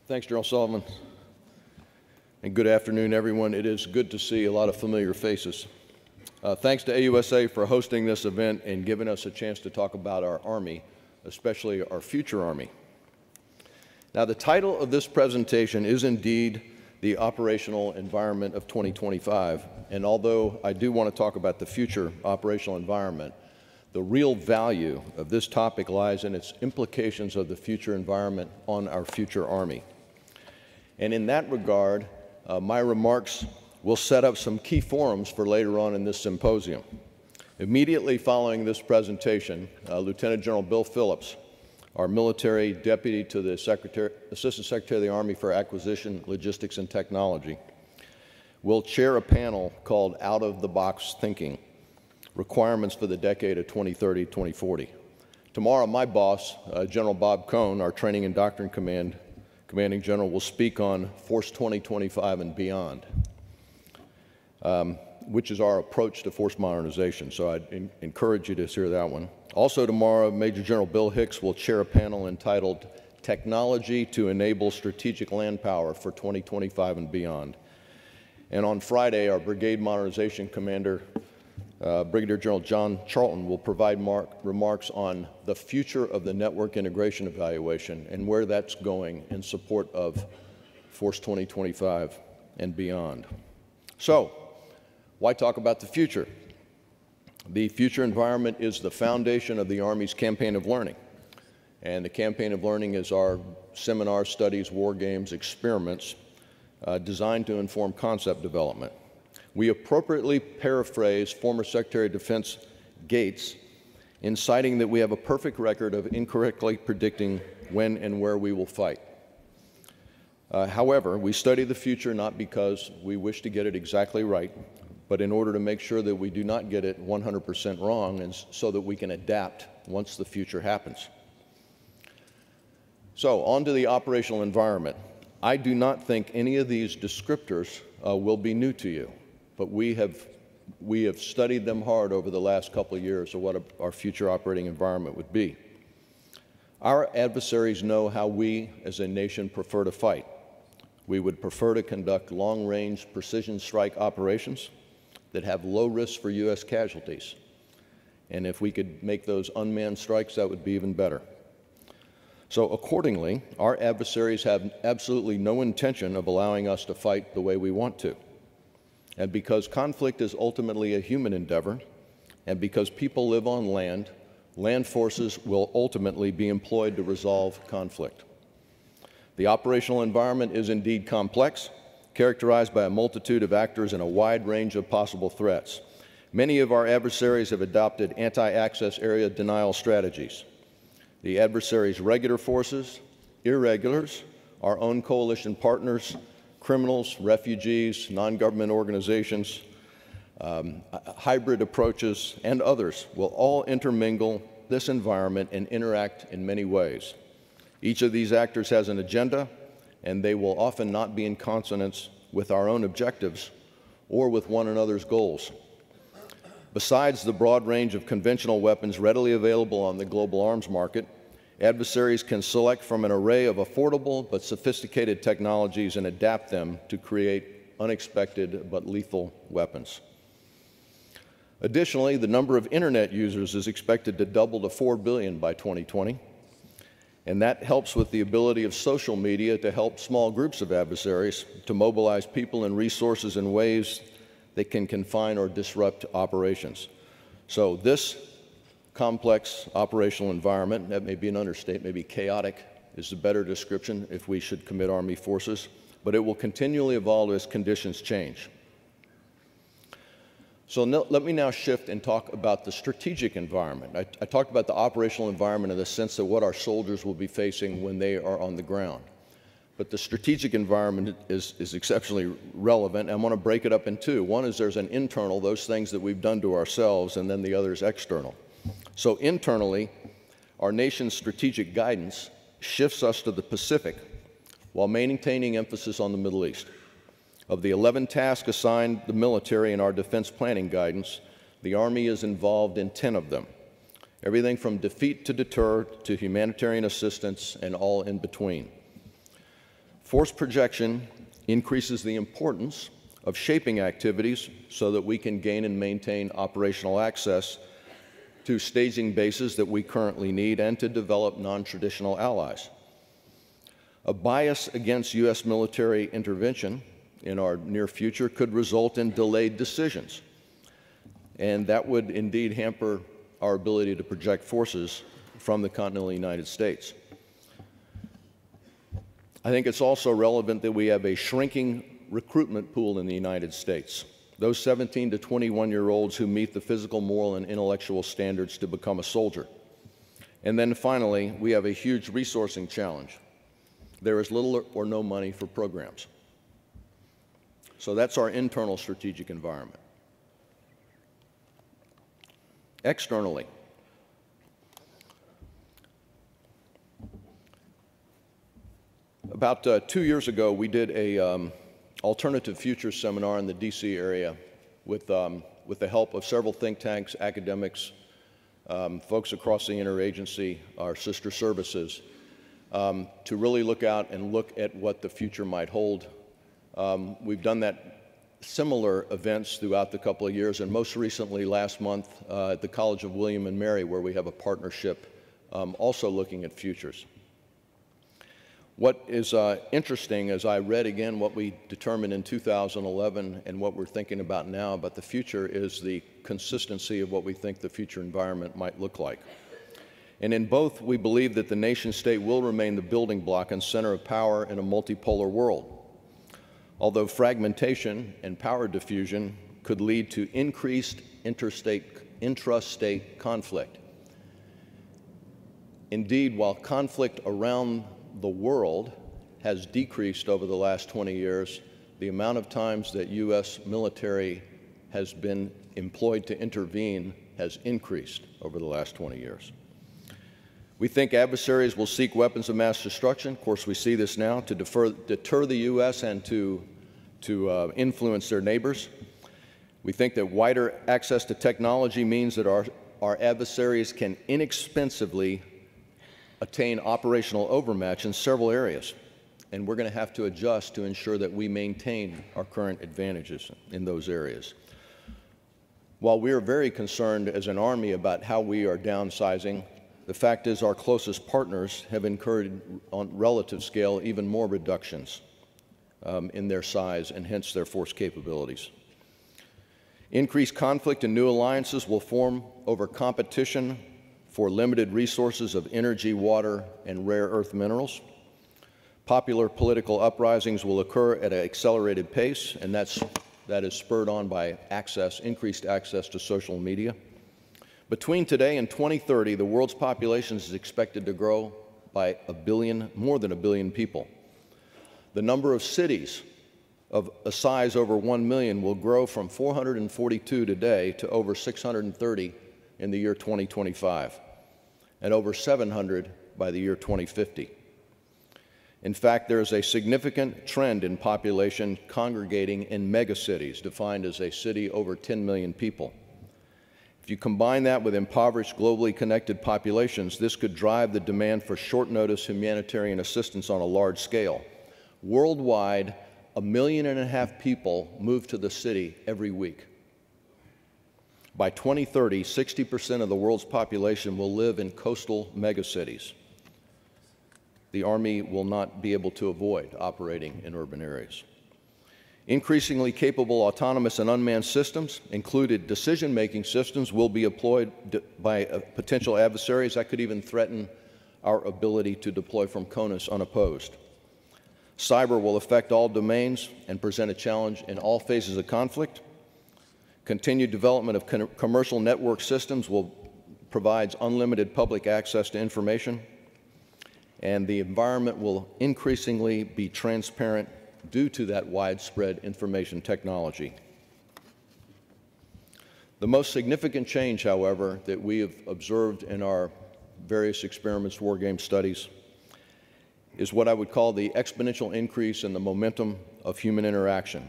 Thanks, General Sullivan. And good afternoon, everyone. It is good to see a lot of familiar faces. Thanks to AUSA for hosting this event and giving us a chance to talk about our Army, especially our future Army. Now, the title of this presentation is indeed the Operational Environment of 2025. And although I do want to talk about the future operational environment, the real value of this topic lies in its implications of the future environment on our future Army. And in that regard, my remarks will set up some key forums for later on in this symposium. Immediately following this presentation, Lieutenant General Bill Phillips, our military deputy to the Assistant Secretary of the Army for Acquisition, Logistics, and Technology, will chair a panel called Out of the Box Thinking, Requirements for the Decade of 2030-2040. Tomorrow, my boss, General Bob Cohn, our Training and Doctrine Commanding General, will speak on Force 2025 and beyond, which is our approach to force modernization. So I'd encourage you to hear that one. Also tomorrow, Major General Bill Hicks will chair a panel entitled Technology to Enable Strategic Land Power for 2025 and Beyond. And on Friday, our Brigade Modernization Commander, Brigadier General John Charlton, will provide remarks on the future of the network integration evaluation and where that's going in support of Force 2025 and beyond. So, why talk about the future? The future environment is the foundation of the Army's campaign of learning. And the campaign of learning is our seminars, studies, war games, experiments designed to inform concept development. We appropriately paraphrase former Secretary of Defense Gates in citing that we have a perfect record of incorrectly predicting when and where we will fight. However, we study the future not because we wish to get it exactly right, but in order to make sure that we do not get it 100% wrong and so that we can adapt once the future happens. So, on to the operational environment. I do not think any of these descriptors will be new to you. But we have studied them hard over the last couple of years of what our future operating environment would be. Our adversaries know how we as a nation prefer to fight. We would prefer to conduct long-range precision strike operations that have low risk for U.S. casualties. And if we could make those unmanned strikes, that would be even better. So accordingly, our adversaries have absolutely no intention of allowing us to fight the way we want to. And because conflict is ultimately a human endeavor, and because people live on land, land forces will ultimately be employed to resolve conflict. The operational environment is indeed complex, characterized by a multitude of actors and a wide range of possible threats. Many of our adversaries have adopted anti-access area denial strategies. The adversaries' regular forces, irregulars, our own coalition partners, criminals, refugees, non-government organizations, hybrid approaches, and others will all intermingle this environment and interact in many ways. Each of these actors has an agenda, and they will often not be in consonance with our own objectives or with one another's goals. Besides the broad range of conventional weapons readily available on the global arms market, adversaries can select from an array of affordable but sophisticated technologies and adapt them to create unexpected but lethal weapons. Additionally, the number of internet users is expected to double to 4 billion by 2020, and that helps with the ability of social media to help small groups of adversaries to mobilize people and resources in ways that can confine or disrupt operations. So this complex operational environment, that may be an understatement, maybe chaotic is the better description if we should commit Army forces, but it will continually evolve as conditions change. So let me now shift and talk about the strategic environment. I talked about the operational environment in the sense of what our soldiers will be facing when they are on the ground. But the strategic environment is exceptionally relevant. I want to break it up in two. One is there's an internal, those things that we've done to ourselves, and then the other is external. So internally, our nation's strategic guidance shifts us to the Pacific while maintaining emphasis on the Middle East. Of the 11 tasks assigned the military in our defense planning guidance, the Army is involved in 10 of them. Everything from defeat to deter to humanitarian assistance and all in between. Force projection increases the importance of shaping activities so that we can gain and maintain operational access to staging bases that we currently need and to develop non-traditional allies. A bias against U.S. military intervention in our near future could result in delayed decisions, and that would indeed hamper our ability to project forces from the continental United States. I think it's also relevant that we have a shrinking recruitment pool in the United States. Those 17 to 21-year-olds who meet the physical, moral, and intellectual standards to become a soldier. And then finally, we have a huge resourcing challenge. There is little or no money for programs. So that's our internal strategic environment. Externally, about 2 years ago, we did a alternative futures seminar in the DC area with the help of several think tanks, academics, folks across the interagency, our sister services, to really look out and look at what the future might hold. We've done that similar events throughout the couple of years, and most recently last month at the College of William and Mary, where we have a partnership also looking at futures. What is interesting as I read again what we determined in 2011 and what we're thinking about now about the future is the consistency of what we think the future environment might look like. And in both, we believe that the nation state will remain the building block and center of power in a multipolar world, although fragmentation and power diffusion could lead to increased intrastate conflict. Indeed, while conflict around the world has decreased over the last 20 years, the amount of times that U.S. military has been employed to intervene has increased over the last 20 years. We think adversaries will seek weapons of mass destruction. Of course, we see this now to deter the U.S. and to influence their neighbors. We think that wider access to technology means that our adversaries can inexpensively attain operational overmatch in several areas, and we're going to have to adjust to ensure that we maintain our current advantages in those areas. While we are very concerned as an Army about how we are downsizing, the fact is our closest partners have incurred, on relative scale, even more reductions in their size and hence their force capabilities. Increased conflict and new alliances will form over competition for limited resources of energy, water, and rare earth minerals. Popular political uprisings will occur at an accelerated pace, and that is spurred on by increased access to social media. Between today and 2030, the world's population is expected to grow by more than a billion people. The number of cities of a size over 1 million will grow from 442 today to over 630 in the year 2025, and over 700 by the year 2050. In fact, there is a significant trend in population congregating in megacities, defined as a city over 10 million people. If you combine that with impoverished, globally connected populations, this could drive the demand for short-notice humanitarian assistance on a large scale. Worldwide, 1.5 million people move to the city every week. By 2030, 60% of the world's population will live in coastal megacities. The Army will not be able to avoid operating in urban areas. Increasingly capable autonomous and unmanned systems, included decision-making systems, will be employed by potential adversaries that could even threaten our ability to deploy from CONUS unopposed. Cyber will affect all domains and present a challenge in all phases of conflict. Continued development of commercial network systems will provide unlimited public access to information, and the environment will increasingly be transparent due to that widespread information technology. The most significant change, however, that we have observed in our various experiments, war game studies, is what I would call the exponential increase in the momentum of human interaction.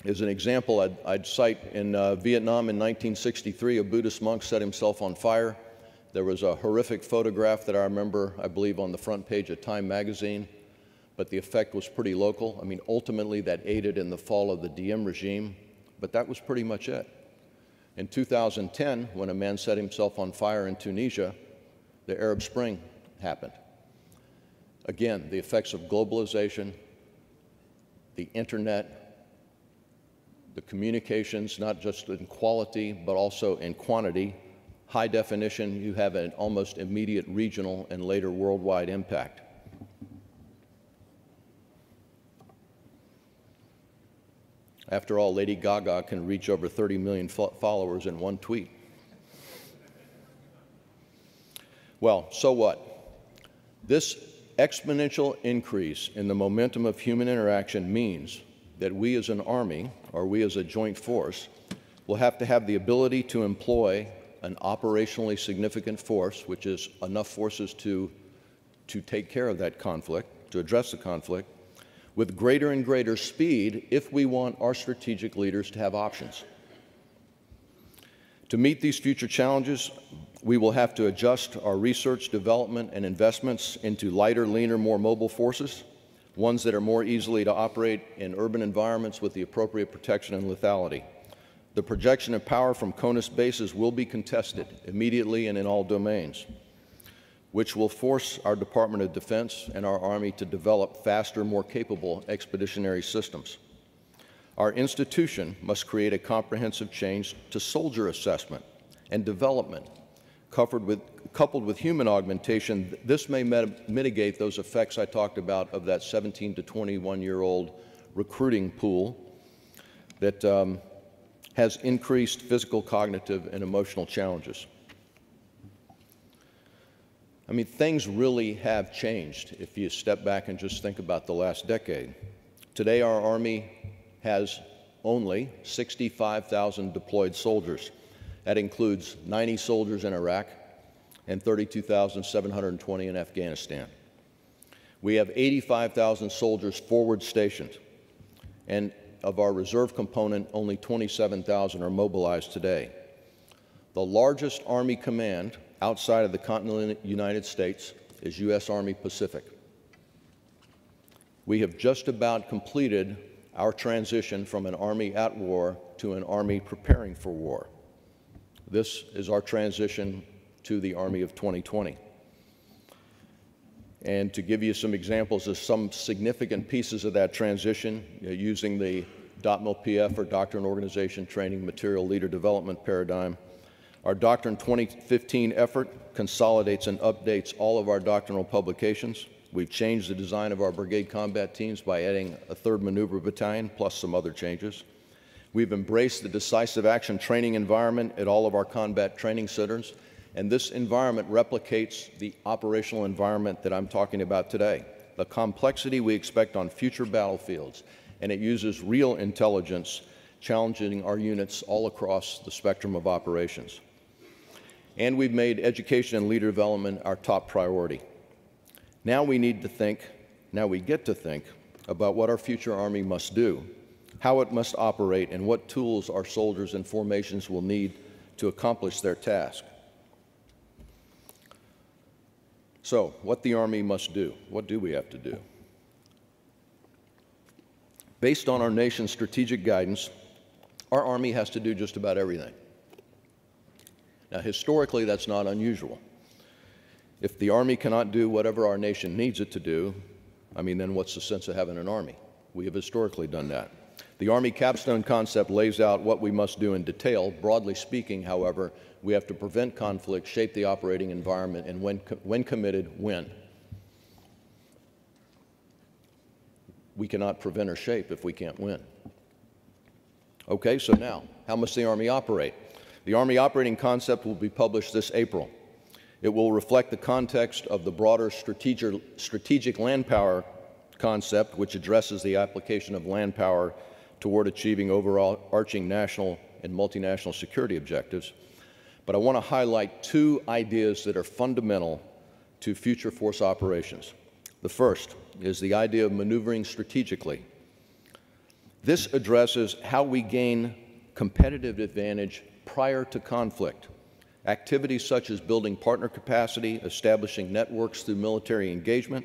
As an example, I'd cite in Vietnam in 1963, a Buddhist monk set himself on fire. There was a horrific photograph that I remember, I believe, on the front page of Time magazine. but the effect was pretty local. I mean, ultimately that aided in the fall of the Diem regime, but that was pretty much it. In 2010, when a man set himself on fire in Tunisia, the Arab Spring happened. Again, the effects of globalization, the internet, the communications, not just in quality, but also in quantity. High definition, you have an almost immediate regional and later worldwide impact. After all, Lady Gaga can reach over 30 million followers in one tweet. Well, so what? This exponential increase in the momentum of human interaction means that we as an army, or we as a joint force, will have to have the ability to employ an operationally significant force, which is enough forces to take care of that conflict, to address the conflict, with greater and greater speed if we want our strategic leaders to have options. To meet these future challenges, we will have to adjust our research, development, and investments into lighter, leaner, more mobile forces, ones that are more easily to operate in urban environments with the appropriate protection and lethality. The projection of power from CONUS bases will be contested immediately and in all domains, which will force our Department of Defense and our Army to develop faster, more capable expeditionary systems. Our institution must create a comprehensive change to soldier assessment and development. Coupled with human augmentation, this may mitigate those effects I talked about of that 17 to 21-year-old recruiting pool that has increased physical, cognitive, and emotional challenges. I mean, things really have changed if you step back and just think about the last decade. Today, our Army has only 65,000 deployed soldiers. That includes 90 soldiers in Iraq and 32,720 in Afghanistan. We have 85,000 soldiers forward stationed, and of our reserve component, only 27,000 are mobilized today. The largest Army command outside of the continental United States is U.S. Army Pacific. We have just about completed our transition from an Army at war to an Army preparing for war. This is our transition to the Army of 2020. And to give you some examples of some significant pieces of that transition, using the DOTMLPF, or Doctrine, Organization, Training, Material, Leader Development paradigm, our Doctrine 2015 effort consolidates and updates all of our doctrinal publications. We've changed the design of our brigade combat teams by adding a 3rd Maneuver Battalion, plus some other changes. We've embraced the decisive action training environment at all of our combat training centers, and this environment replicates the operational environment that I'm talking about today, the complexity we expect on future battlefields, and it uses real intelligence, challenging our units all across the spectrum of operations. And we've made education and leader development our top priority. Now we get to think about what our future Army must do, how it must operate, and what tools our soldiers and formations will need to accomplish their task. So, what the Army must do. What do we have to do? Based on our nation's strategic guidance, our Army has to do just about everything. Now, historically, that's not unusual. If the Army cannot do whatever our nation needs it to do, I mean, then what's the sense of having an Army? We have historically done that. The Army capstone concept lays out what we must do in detail. Broadly speaking, however, we have to prevent conflict, shape the operating environment, and when committed, win. We cannot prevent or shape if we can't win. Okay, so now, how must the Army operate? The Army operating concept will be published this April. It will reflect the context of the broader strategic land power concept, which addresses the application of land power toward achieving overarching national and multinational security objectives. But I want to highlight 2 ideas that are fundamental to future force operations. The first is the idea of maneuvering strategically. This addresses how we gain competitive advantage prior to conflict. Activities such as building partner capacity, establishing networks through military engagement,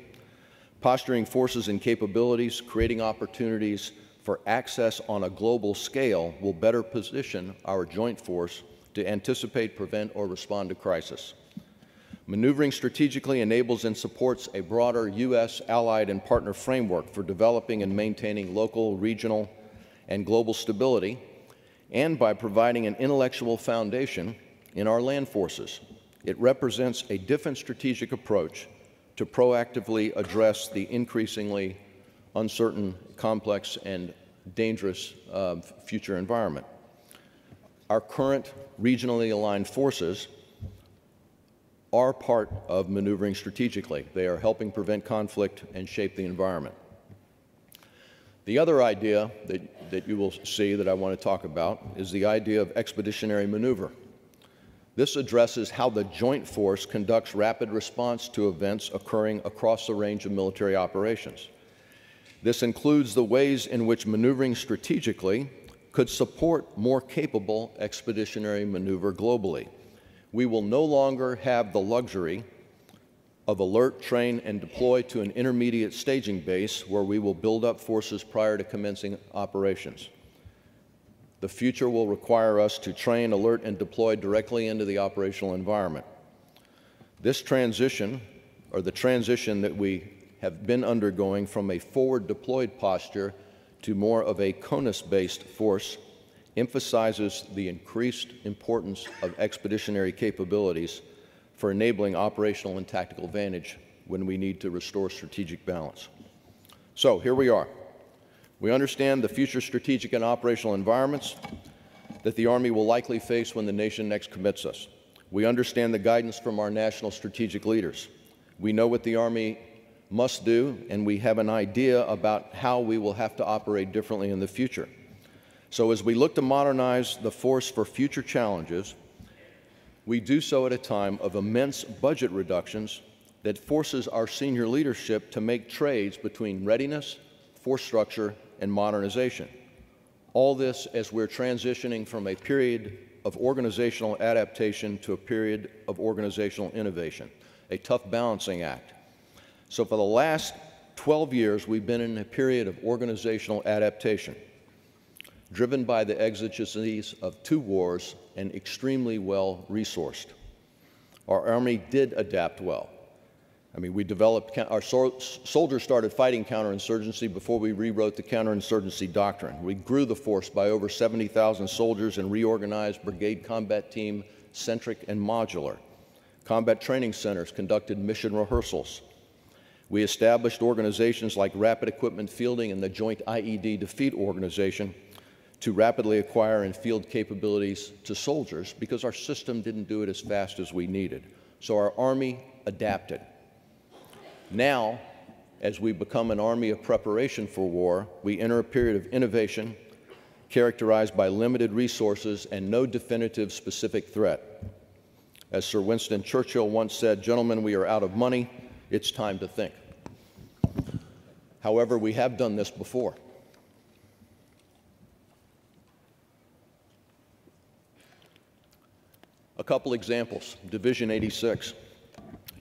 Posturing forces and capabilities, creating opportunities for access on a global scale will better position our joint force to anticipate, prevent, or respond to crisis. Maneuvering strategically enables and supports a broader U.S. allied and partner framework for developing and maintaining local, regional, and global stability, and by providing an intellectual foundation in our land forces. It represents a different strategic approach to proactively address the increasingly uncertain, complex, and dangerous future environment. Our current regionally aligned forces are part of maneuvering strategically. They are helping prevent conflict and shape the environment. The other idea that you will see that I want to talk about is the idea of expeditionary maneuver. This addresses how the joint force conducts rapid response to events occurring across the range of military operations. This includes the ways in which maneuvering strategically could support more capable expeditionary maneuver globally. We will no longer have the luxury of alert, train, and deploy to an intermediate staging base where we will build up forces prior to commencing operations. The future will require us to train, alert, and deploy directly into the operational environment. This transition, or the transition that we have been undergoing from a forward deployed posture to more of a CONUS-based force, emphasizes the increased importance of expeditionary capabilities for enabling operational and tactical advantage when we need to restore strategic balance. So here we are. We understand the future strategic and operational environments that the Army will likely face when the nation next commits us. We understand the guidance from our national strategic leaders. We know what the Army must do, and we have an idea about how we will have to operate differently in the future. So as we look to modernize the force for future challenges, we do so at a time of immense budget reductions that forces our senior leadership to make trades between readiness, force structure, and modernization. All this as we're transitioning from a period of organizational adaptation to a period of organizational innovation, a tough balancing act. So for the last 12 years, we've been in a period of organizational adaptation, driven by the exigencies of 2 wars and extremely well resourced. Our Army did adapt well. I mean, we developed, our soldiers started fighting counterinsurgency before we rewrote the counterinsurgency doctrine. We grew the force by over 70,000 soldiers and reorganized brigade combat team centric and modular. Combat training centers conducted mission rehearsals. We established organizations like Rapid Equipment Fielding and the Joint IED Defeat Organization to rapidly acquire and field capabilities to soldiers because our system didn't do it as fast as we needed. So our Army adapted. Now, as we become an Army of preparation for war, we enter a period of innovation characterized by limited resources and no definitive specific threat. As Sir Winston Churchill once said, "Gentlemen, we are out of money. It's time to think." However, we have done this before. A couple examples. Division 86.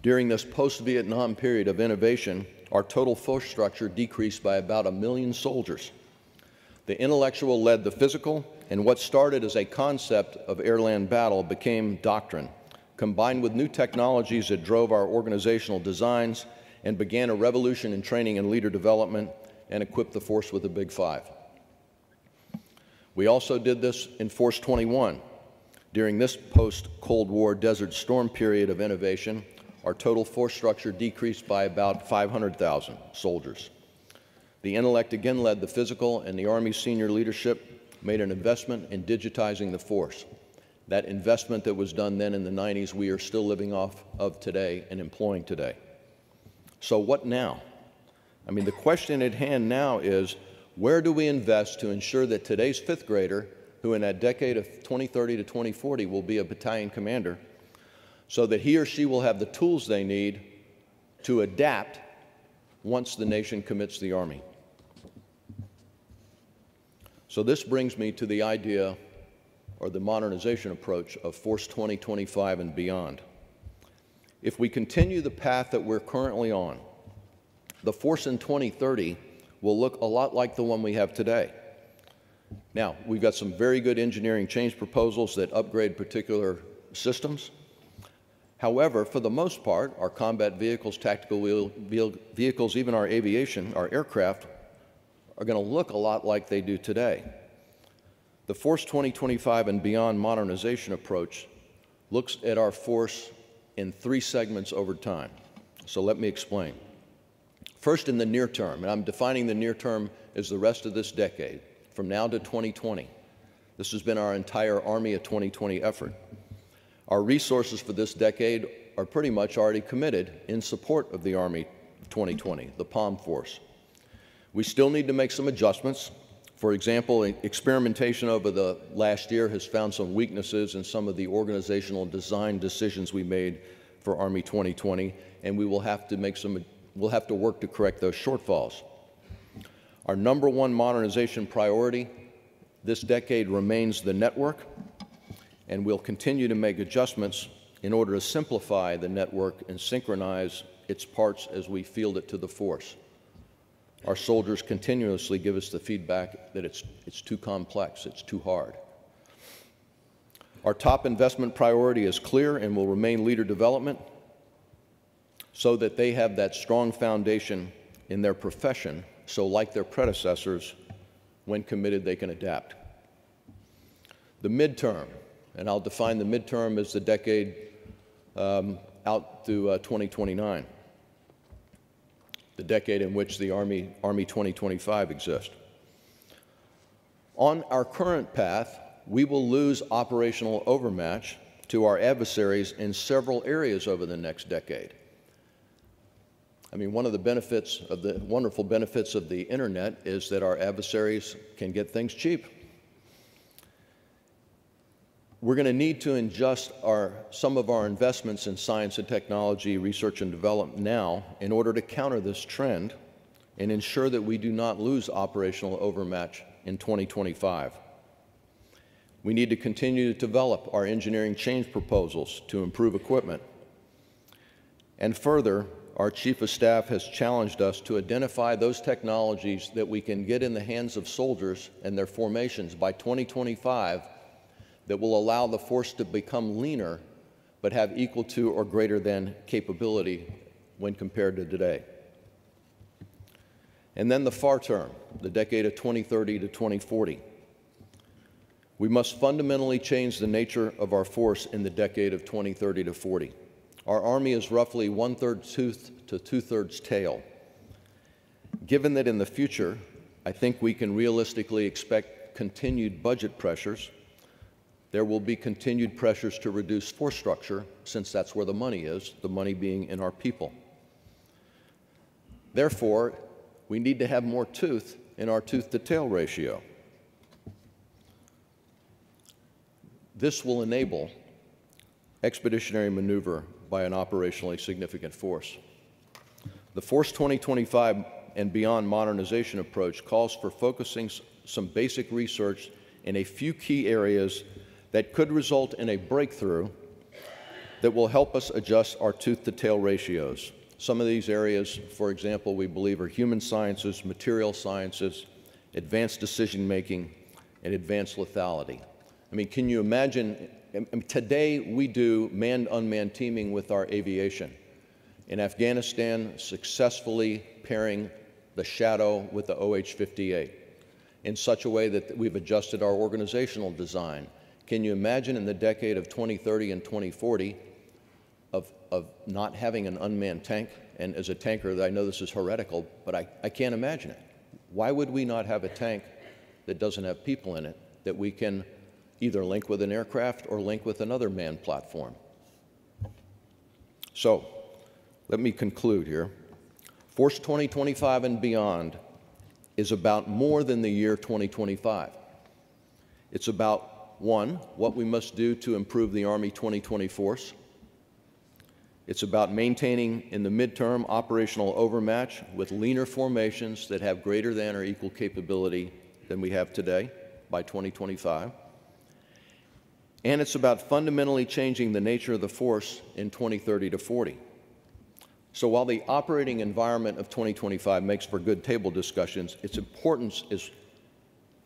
During this post-Vietnam period of innovation, our total force structure decreased by about 1 million soldiers. The intellectual led the physical, and what started as a concept of air-land battle became doctrine, combined with new technologies that drove our organizational designs and began a revolution in training and leader development and equipped the force with the Big Five. We also did this in Force 21. During this post-Cold War Desert Storm period of innovation, our total force structure decreased by about 500,000 soldiers. The intellect again led the physical, and the Army senior leadership made an investment in digitizing the force. That investment that was done then in the 90s, we are still living off of today and employing today. So what now? I mean, the question at hand now is, where do we invest to ensure that today's 5th grader, who in that decade of 2030 to 2040 will be a battalion commander, so that he or she will have the tools they need to adapt once the nation commits the Army? So this brings me to the idea, or the modernization approach, of Force 2025 and beyond. If we continue the path that we're currently on, The force in 2030 will look a lot like the one we have today. Now, we've got some very good engineering change proposals that upgrade particular systems. However, for the most part, our combat vehicles, tactical vehicles, even our aviation, our aircraft, are going to look a lot like they do today. The Force 2025 and beyond modernization approach looks at our force in 3 segments over time. So let me explain. First, in the near term, and I'm defining the near term as the rest of this decade, from now to 2020. This has been our entire Army of 2020 effort. Our resources for this decade are pretty much already committed in support of the Army 2020, the POM force. We still need to make some adjustments. For example, experimentation over the last year has found some weaknesses in some of the organizational design decisions we made for Army 2020, and we will have to work to correct those shortfalls. Our #1 modernization priority this decade remains the network, and we'll continue to make adjustments in order to simplify the network and synchronize its parts as we field it to the force. Our soldiers continuously give us the feedback that it's too complex, it's too hard. Our top investment priority is clear and will remain leader development so that they have that strong foundation in their profession, so like their predecessors, when committed, they can adapt. The midterm, and I'll define the midterm as the decade out through 2029, the decade in which the Army 2025 exists. On our current path, we will lose operational overmatch to our adversaries in several areas over the next decade. I mean, one of the wonderful benefits of the internet is that our adversaries can get things cheap. We're going to need to adjust some of our investments in science and technology, research and development now in order to counter this trend and ensure that we do not lose operational overmatch in 2025. We need to continue to develop our engineering change proposals to improve equipment. And further, our Chief of Staff has challenged us to identify those technologies that we can get in the hands of soldiers and their formations by 2025 that will allow the force to become leaner but have equal to or greater than capability when compared to today. And then the far term, the decade of 2030 to 2040. We must fundamentally change the nature of our force in the decade of 2030 to 40. Our Army is roughly 1/3 tooth to 2/3 tail. Given that in the future, I think we can realistically expect continued budget pressures, there will be continued pressures to reduce force structure, since that's where the money is, the money being in our people. Therefore, we need to have more tooth in our tooth-to-tail ratio. This will enable expeditionary maneuver by an operationally significant force. The Force 2025 and beyond modernization approach calls for focusing some basic research in a few key areas that could result in a breakthrough that will help us adjust our tooth-to-tail ratios. Some of these areas, for example, we believe are human sciences, material sciences, advanced decision-making, and advanced lethality. I mean, can you imagine? Today, we do manned-unmanned teaming with our aviation. In Afghanistan, successfully pairing the Shadow with the OH-58 in such a way that we've adjusted our organizational design. Can you imagine in the decade of 2030 and 2040 of not having an unmanned tank? And as a tanker, I know this is heretical, but I can't imagine it. Why would we not have a tank that doesn't have people in it that we can either link with an aircraft or link with another manned platform? So, let me conclude here. Force 2025 and beyond is about more than the year 2025. It's about, one, what we must do to improve the Army 2020 force. It's about maintaining in the midterm operational overmatch with leaner formations that have greater than or equal capability than we have today by 2025. And it's about fundamentally changing the nature of the force in 2030 to 40. So while the operating environment of 2025 makes for good table discussions, its importance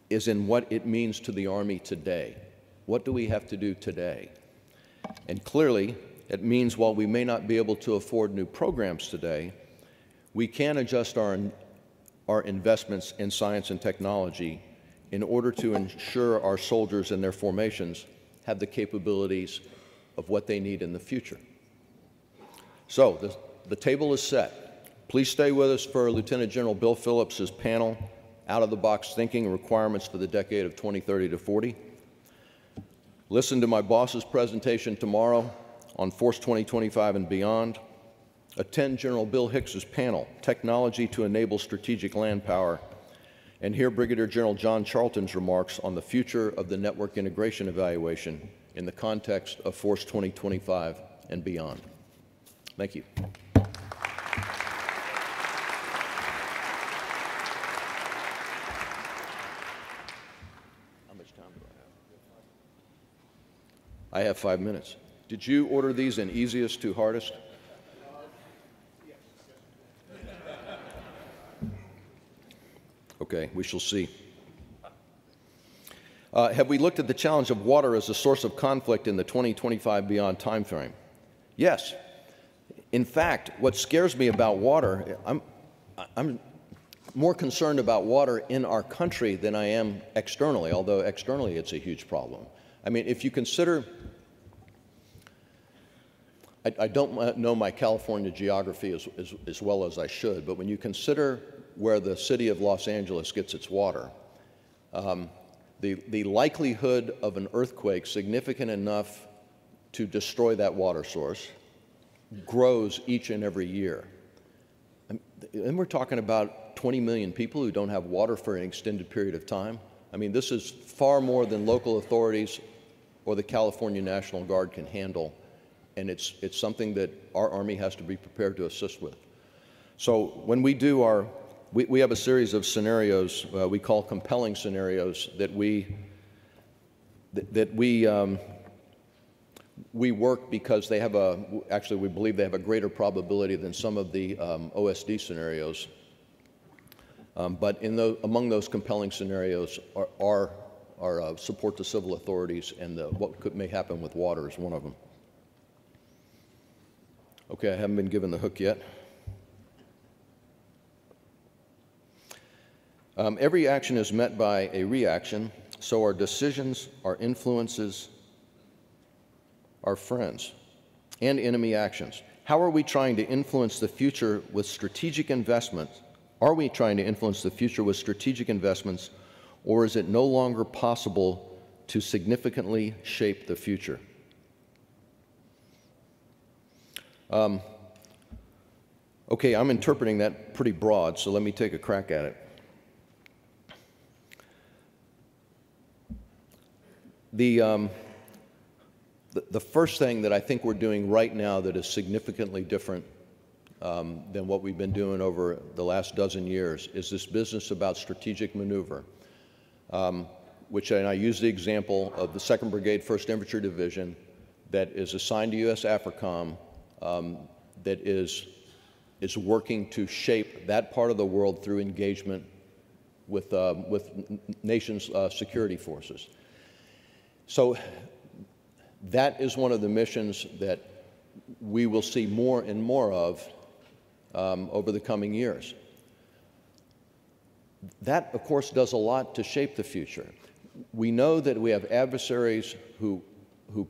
is in what it means to the Army today. What do we have to do today? And clearly, it means while we may not be able to afford new programs today, we can adjust our investments in science and technology in order to ensure our soldiers and their formations have the capabilities of what they need in the future. So the table is set. Please stay with us for Lieutenant General Bill Phillips's panel, Out-of-the-Box Thinking, Requirements for the Decade of 2030 to 40. Listen to my boss's presentation tomorrow on Force 2025 and beyond. Attend General Bill Hicks's panel, Technology to Enable Strategic Land Power, and hear Brigadier General John Charlton's remarks on the future of the network integration evaluation in the context of Force 2025 and beyond. Thank you. How much time do I have? I have 5 minutes. Did you order these in easiest to hardest? Okay, we shall see. Have we looked at the challenge of water as a source of conflict in the 2025 beyond timeframe? Yes. In fact, what scares me about water, I'm more concerned about water in our country than I am externally, although externally it's a huge problem. I mean, if you consider, I don't know my California geography as well as I should, but when you consider where the city of Los Angeles gets its water, the likelihood of an earthquake significant enough to destroy that water source grows each and every year. And we're talking about 20 million people who don't have water for an extended period of time. I mean, this is far more than local authorities or the California National Guard can handle, and it's something that our Army has to be prepared to assist with. So when we do we have a series of scenarios we call compelling scenarios that we work because they have actually we believe they have a greater probability than some of the OSD scenarios. But among those compelling scenarios are support to civil authorities, and what may happen with water is one of them. Okay, I haven't been given the hook yet. Every action is met by a reaction, so our decisions, our influences, our friends, and enemy actions. How are we trying to influence the future with strategic investments? Are we trying to influence the future with strategic investments, or is it no longer possible to significantly shape the future? Okay, I'm interpreting that pretty broad, so let me take a crack at it. The first thing that I think we're doing right now that is significantly different than what we've been doing over the last dozen years is this business about strategic maneuver, and I use the example of the 2nd Brigade, 1st Infantry Division that is assigned to U.S. AFRICOM that is working to shape that part of the world through engagement with nations' security forces. So that is one of the missions that we will see more and more of over the coming years. That, of course, does a lot to shape the future. We know that we have adversaries who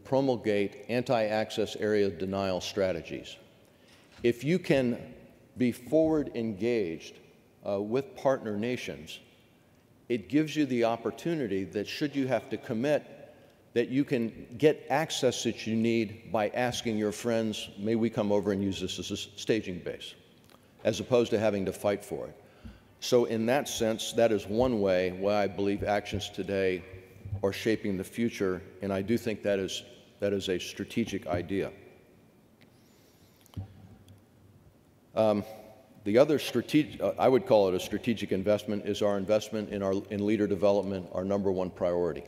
promulgate anti-access area denial strategies. If you can be forward engaged with partner nations, it gives you the opportunity that should you have to commit, that you can get access that you need by asking your friends, may we come over and use this as a staging base, as opposed to having to fight for it. So in that sense, that is one way why I believe actions today are shaping the future, and I do think that is a strategic idea. The other strategic, I would call it a strategic investment, is our investment in leader development, our #1 priority.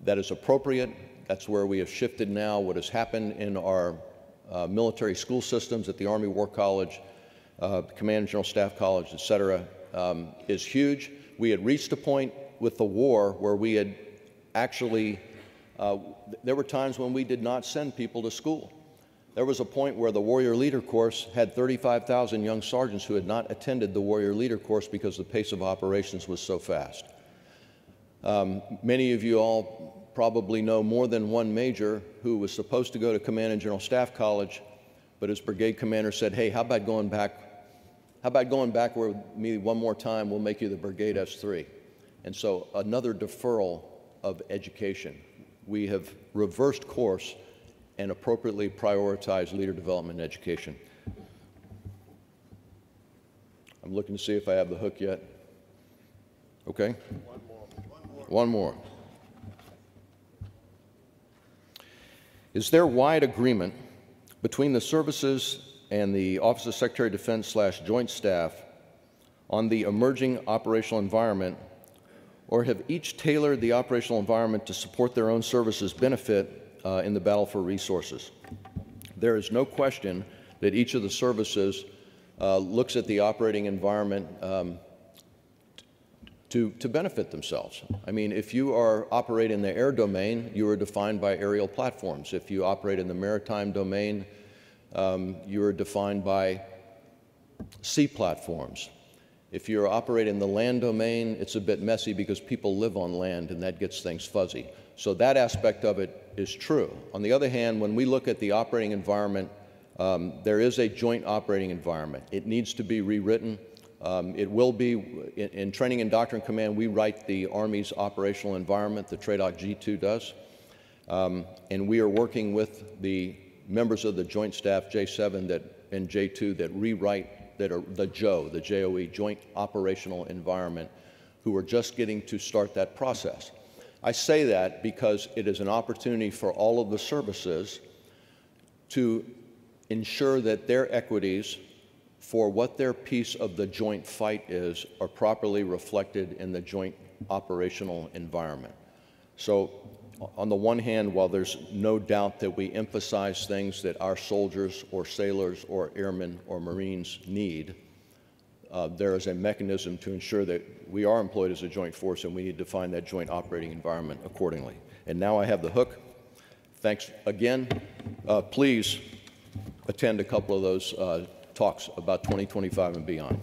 That is appropriate. That's where we have shifted now. What has happened in our military school systems at the Army War College, Command and General Staff College, et cetera, is huge. We had reached a point with the war where we had actually, there were times when we did not send people to school. There was a point where the Warrior Leader course had 35,000 young sergeants who had not attended the Warrior Leader course because the pace of operations was so fast. Many of you all probably know more than one major who was supposed to go to Command and General Staff College, but his brigade commander said, hey, how about going back with me one more time, we'll make you the Brigade S3. And so another deferral of education. We have reversed course and appropriately prioritized leader development and education. I'm looking to see if I have the hook yet. Okay? One more. Is there wide agreement between the services and the Office of Secretary of Defense / Joint Staff on the emerging operational environment, or have each tailored the operational environment to support their own services' benefit in the battle for resources? There is no question that each of the services looks at the operating environment to benefit themselves. I mean, if you are operating in the air domain, you are defined by aerial platforms. If you operate in the maritime domain, you are defined by sea platforms. If you're operating in the land domain, it's a bit messy because people live on land and that gets things fuzzy. So that aspect of it is true. On the other hand, when we look at the operating environment, there is a joint operating environment. It needs to be rewritten. It will be, in Training and Doctrine Command, we write the Army's operational environment, the TRADOC G2 does, and we are working with the members of the Joint Staff J7 and J2 that rewrite, that are the JOE, the JOE, Joint Operational Environment, who are just getting to start that process. I say that because it is an opportunity for all of the services to ensure that their equities for what their piece of the joint fight is are properly reflected in the joint operational environment. So on the one hand, while there's no doubt that we emphasize things that our soldiers or sailors or airmen or Marines need, there is a mechanism to ensure that we are employed as a joint force and we need to define that joint operating environment accordingly. And now I have the hook. Thanks again. Please attend a couple of those talks about 2025 and beyond.